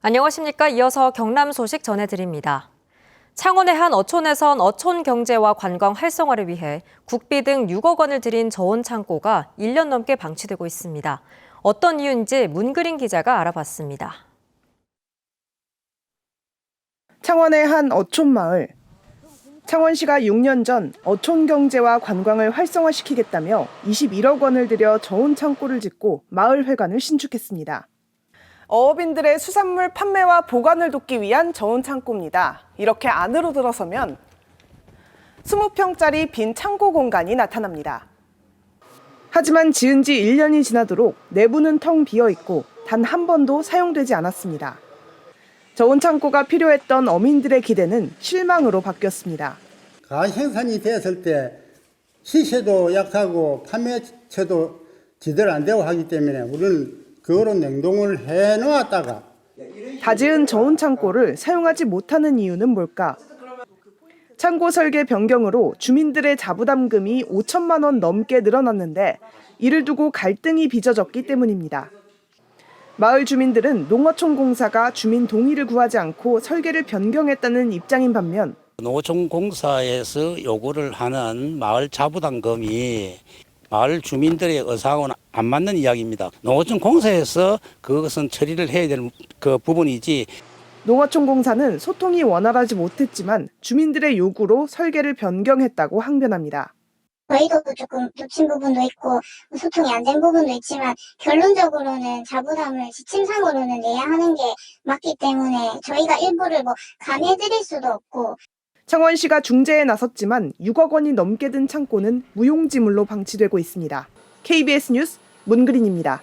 안녕하십니까. 이어서 경남 소식 전해드립니다. 창원의 한 어촌에선 어촌 경제와 관광 활성화를 위해 국비 등 6억 원을 들인 저온 창고가 1년 넘게 방치되고 있습니다. 어떤 이유인지 문그린 기자가 알아봤습니다. 창원의 한 어촌 마을. 창원시가 6년 전 어촌 경제와 관광을 활성화시키겠다며 21억 원을 들여 저온 창고를 짓고 마을 회관을 신축했습니다. 어업인들의 수산물 판매와 보관을 돕기 위한 저온 창고입니다. 이렇게 안으로 들어서면 20평짜리 빈 창고 공간이 나타납니다. 하지만 지은 지 1년이 지나도록 내부는 텅 비어 있고 단 한 번도 사용되지 않았습니다. 저온 창고가 필요했던 어민들의 기대는 실망으로 바뀌었습니다. 가생산이 됐을 때 시세도 약하고 판매처도 제대로 안 되고 하기 때문에 우리는 그거로 냉동을 해놓았다가 다 지은 저온 창고를 사용하지 못하는 이유는 뭘까? 창고 설계 변경으로 주민들의 자부담금이 5천만 원 넘게 늘어났는데 이를 두고 갈등이 빚어졌기 때문입니다. 마을 주민들은 농어촌공사가 주민 동의를 구하지 않고 설계를 변경했다는 입장인 반면 농어촌공사에서 요구를 하는 마을 자부담금이 마을 주민들의 의사하고는 안 맞는 이야기입니다. 농어촌공사에서 그것은 처리를 해야 될 그 부분이지. 농어촌공사는 소통이 원활하지 못했지만 주민들의 요구로 설계를 변경했다고 항변합니다. 저희도 조금 놓친 부분도 있고 소통이 안 된 부분도 있지만 결론적으로는 자부담을 지침상으로는 내야 하는 게 맞기 때문에 저희가 일부를 감해드릴 수도 없고. 창원시가 중재에 나섰지만 6억 원이 넘게 든 창고는 무용지물로 방치되고 있습니다. KBS 뉴스 문그린입니다.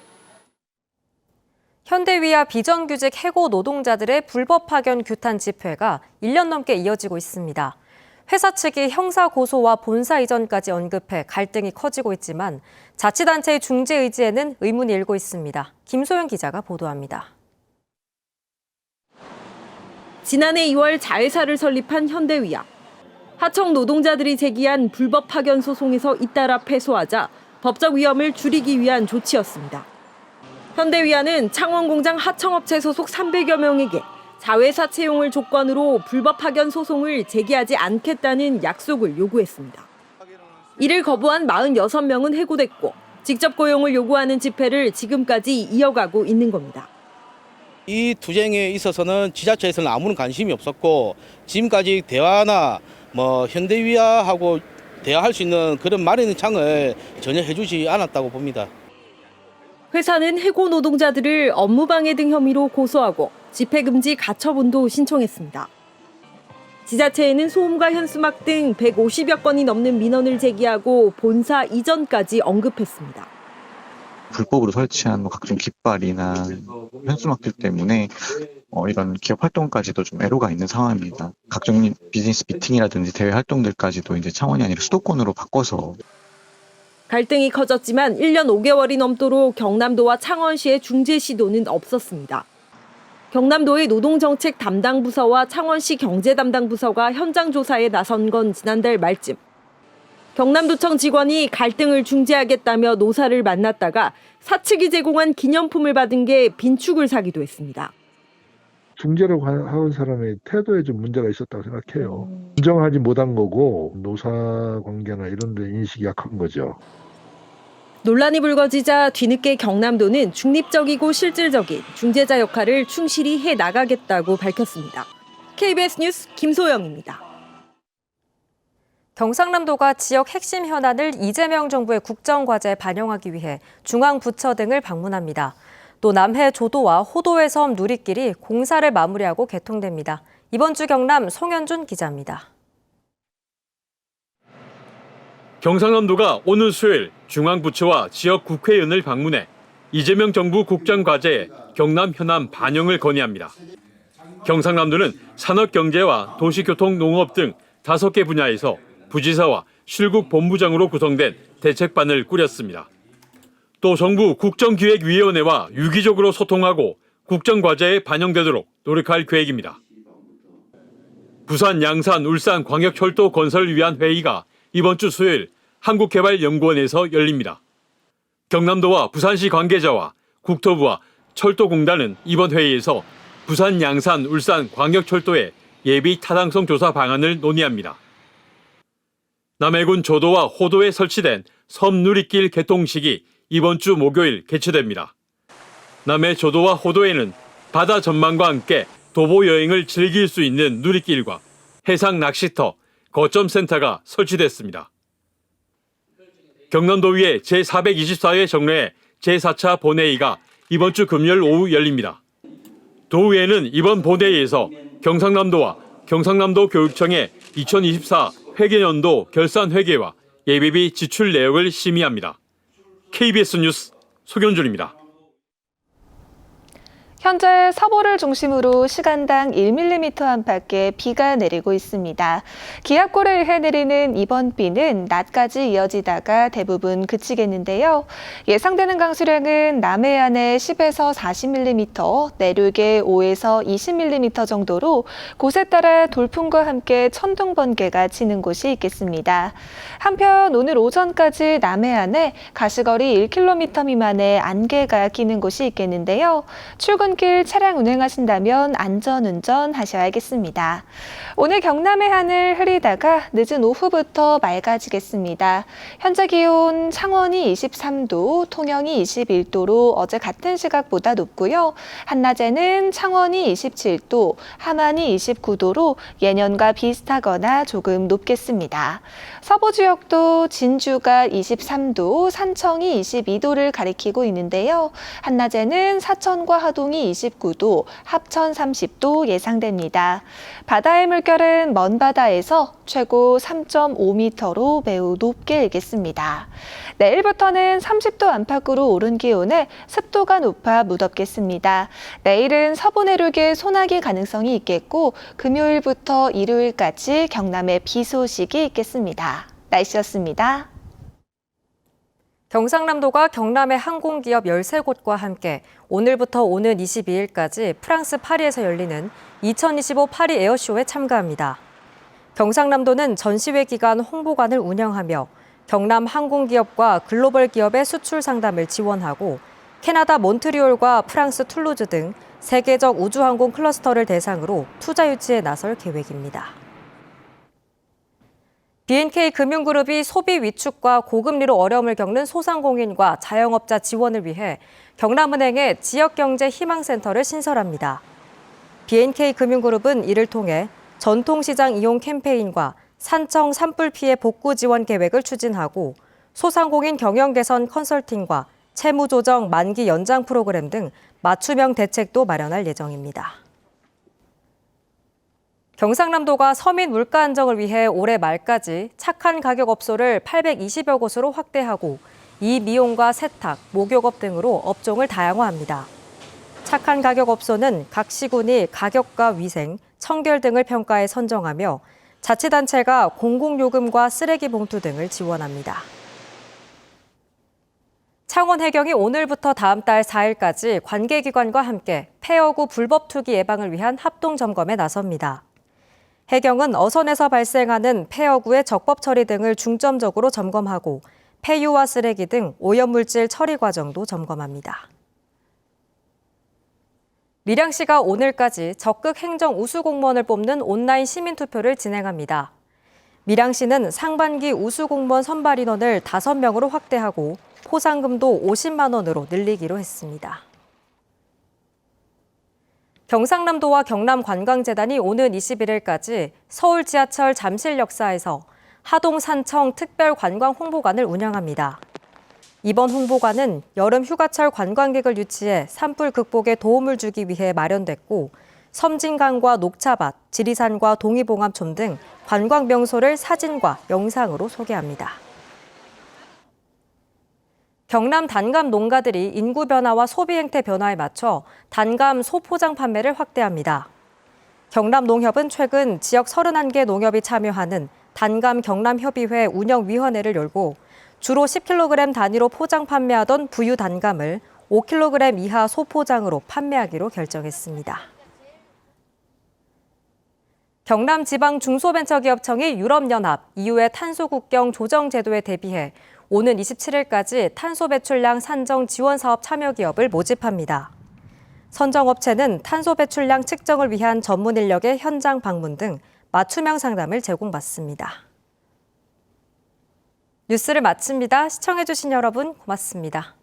현대위와 비정규직 해고 노동자들의 불법 파견 규탄 집회가 1년 넘게 이어지고 있습니다. 회사 측이 형사 고소와 본사 이전까지 언급해 갈등이 커지고 있지만 자치단체의 중재 의지에는 의문이 일고 있습니다. 김소영 기자가 보도합니다. 지난해 2월 자회사를 설립한 현대위와 하청 노동자들이 제기한 불법 파견 소송에서 잇따라 패소하자 법적 위험을 줄이기 위한 조치였습니다. 현대위와는 창원공장 하청업체 소속 300여 명에게 자회사 채용을 조건으로 불법 파견 소송을 제기하지 않겠다는 약속을 요구했습니다. 이를 거부한 46명은 해고됐고 직접 고용을 요구하는 집회를 지금까지 이어가고 있는 겁니다. 이 투쟁에 있어서는 지자체에서는 아무런 관심이 없었고 지금까지 대화나 현대위하고 대화할 수 있는 그런 마련의 창을 전혀 해주지 않았다고 봅니다. 회사는 해고 노동자들을 업무방해 등 혐의로 고소하고 집회금지 가처분도 신청했습니다. 지자체에는 소음과 현수막 등 150여 건이 넘는 민원을 제기하고 본사 이전까지 언급했습니다. 불법으로 설치한 각종 깃발이나 현수막들 때문에 이런 기업 활동까지도 좀 애로가 있는 상황입니다. 각종 비즈니스 미팅이라든지 대외 활동들까지도 이제 창원이 아니라 수도권으로 바꿔서. 갈등이 커졌지만 1년 5개월이 넘도록 경남도와 창원시의 중재 시도는 없었습니다. 경남도의 노동정책 담당 부서와 창원시 경제 담당 부서가 현장 조사에 나선 건 지난달 말쯤. 경남도청 직원이 갈등을 중재하겠다며 노사를 만났다가 사측이 제공한 기념품을 받은 게 빈축을 사기도 했습니다. 중재를 하는 사람의 태도에 좀 문제가 있었다고 생각해요. 인정하지 못한 거고 노사 관계나 이런 데 인식이 약한 거죠. 논란이 불거지자 뒤늦게 경남도는 중립적이고 실질적인 중재자 역할을 충실히 해나가겠다고 밝혔습니다. KBS 뉴스 김소영입니다. 경상남도가 지역 핵심 현안을 이재명 정부의 국정과제에 반영하기 위해 중앙부처 등을 방문합니다. 또 남해 조도와 호도의 섬 누리길이 공사를 마무리하고 개통됩니다. 이번 주 경남 송현준 기자입니다. 경상남도가 오늘 수요일 중앙부처와 지역 국회의원을 방문해 이재명 정부 국정과제에 경남 현안 반영을 건의합니다. 경상남도는 산업경제와 도시교통, 농업 등 5개 분야에서 부지사와 실국 본부장으로 구성된 대책반을 꾸렸습니다. 또 정부 국정기획위원회와 유기적으로 소통하고 국정과제에 반영되도록 노력할 계획입니다. 부산, 양산, 울산 광역철도 건설을 위한 회의가 이번 주 수요일 한국개발연구원에서 열립니다. 경남도와 부산시 관계자와 국토부와 철도공단은 이번 회의에서 부산, 양산, 울산 광역철도의 예비 타당성 조사 방안을 논의합니다. 남해군 조도와 호도에 설치된 섬 누리길 개통식이 이번 주 목요일 개최됩니다. 남해 조도와 호도에는 바다 전망과 함께 도보 여행을 즐길 수 있는 누리길과 해상 낚시터, 거점센터가 설치됐습니다. 경남도의회 제424회 정례 제4차 본회의가 이번 주 금요일 오후 열립니다. 도의회는 이번 본회의에서 경상남도와 경상남도 교육청의 2024 회계연도 결산 회계와 예비비 지출 내역을 심의합니다. KBS 뉴스 소견준입니다. 현재 서부를 중심으로 시간당 1mm 안팎의 비가 내리고 있습니다. 기압골에 의해 내리는 이번 비는 낮까지 이어지다가 대부분 그치겠는데요. 예상되는 강수량은 남해안에 10에서 40mm, 내륙에 5에서 20mm 정도로 곳에 따라 돌풍과 함께 천둥 번개가 치는 곳이 있겠습니다. 한편 오늘 오전까지 남해안에 가시거리 1km 미만의 안개가 끼는 곳이 있겠는데요. 출근길 차량 운행하신다면 안전운전 하셔야겠습니다. 오늘 경남의 하늘 흐리다가 늦은 오후부터 맑아지겠습니다. 현재 기온 창원이 23도, 통영이 21도로 어제 같은 시각보다 높고요. 한낮에는 창원이 27도, 함안이 29도로 예년과 비슷하거나 조금 높겠습니다. 서부 지역도 진주가 23도, 산청이 22도를 가리키고 있는데요. 한낮에는 사천과 하동이 29도, 합천 30도 예상됩니다. 바다의 물결은 먼 바다에서 최고 3.5m로 매우 높게 일겠습니다. 내일부터는 30도 안팎으로 오른 기온에 습도가 높아 무덥겠습니다. 내일은 서부 내륙에 소나기 가능성이 있겠고 금요일부터 일요일까지 경남에 비 소식이 있겠습니다. 날씨였습니다. 경상남도가 경남의 항공기업 13곳과 함께 오늘부터 오는 22일까지 프랑스 파리에서 열리는 2025 파리 에어쇼에 참가합니다. 경상남도는 전시회 기간 홍보관을 운영하며 경남 항공기업과 글로벌 기업의 수출 상담을 지원하고 캐나다 몬트리올과 프랑스 툴루즈 등 세계적 우주항공 클러스터를 대상으로 투자 유치에 나설 계획입니다. B&K 금융그룹이 소비 위축과 고금리로 어려움을 겪는 소상공인과 자영업자 지원을 위해 경남은행에 지역경제 희망센터를 신설합니다. B&K 금융그룹은 이를 통해 전통시장 이용 캠페인과 산청 산불 피해 복구 지원 계획을 추진하고 소상공인 경영 개선 컨설팅과 채무 조정 만기 연장 프로그램 등 맞춤형 대책도 마련할 예정입니다. 경상남도가 서민 물가 안정을 위해 올해 말까지 착한 가격 업소를 820여 곳으로 확대하고 이미용과 세탁, 목욕업 등으로 업종을 다양화합니다. 착한 가격 업소는 각 시군이 가격과 위생, 청결 등을 평가해 선정하며 자치단체가 공공요금과 쓰레기 봉투 등을 지원합니다. 창원해경이 오늘부터 다음 달 4일까지 관계기관과 함께 폐허구 불법 투기 예방을 위한 합동점검에 나섭니다. 해경은 어선에서 발생하는 폐허구의 적법 처리 등을 중점적으로 점검하고 폐유와 쓰레기 등 오염물질 처리 과정도 점검합니다. 밀양시가 오늘까지 적극 행정 우수 공무원을 뽑는 온라인 시민투표를 진행합니다. 밀양시는 상반기 우수 공무원 선발 인원을 5명으로 확대하고 포상금도 50만 원으로 늘리기로 했습니다. 경상남도와 경남관광재단이 오는 21일까지 서울 지하철 잠실역사에서 하동산청 특별관광 홍보관을 운영합니다. 이번 홍보관은 여름 휴가철 관광객을 유치해 산불 극복에 도움을 주기 위해 마련됐고 섬진강과 녹차밭, 지리산과 동이봉암촌 등 관광 명소를 사진과 영상으로 소개합니다. 경남 단감 농가들이 인구 변화와 소비 행태 변화에 맞춰 단감 소포장 판매를 확대합니다. 경남농협은 최근 지역 31개 농협이 참여하는 단감 경남협의회 운영위원회를 열고 주로 10kg 단위로 포장 판매하던 부유 단감을 5kg 이하 소포장으로 판매하기로 결정했습니다. 경남지방중소벤처기업청이 유럽연합 EU의 탄소국경 조정제도에 대비해 오는 27일까지 탄소 배출량 산정 지원 사업 참여 기업을 모집합니다. 선정업체는 탄소 배출량 측정을 위한 전문 인력의 현장 방문 등 맞춤형 상담을 제공받습니다. 뉴스를 마칩니다. 시청해주신 여러분 고맙습니다.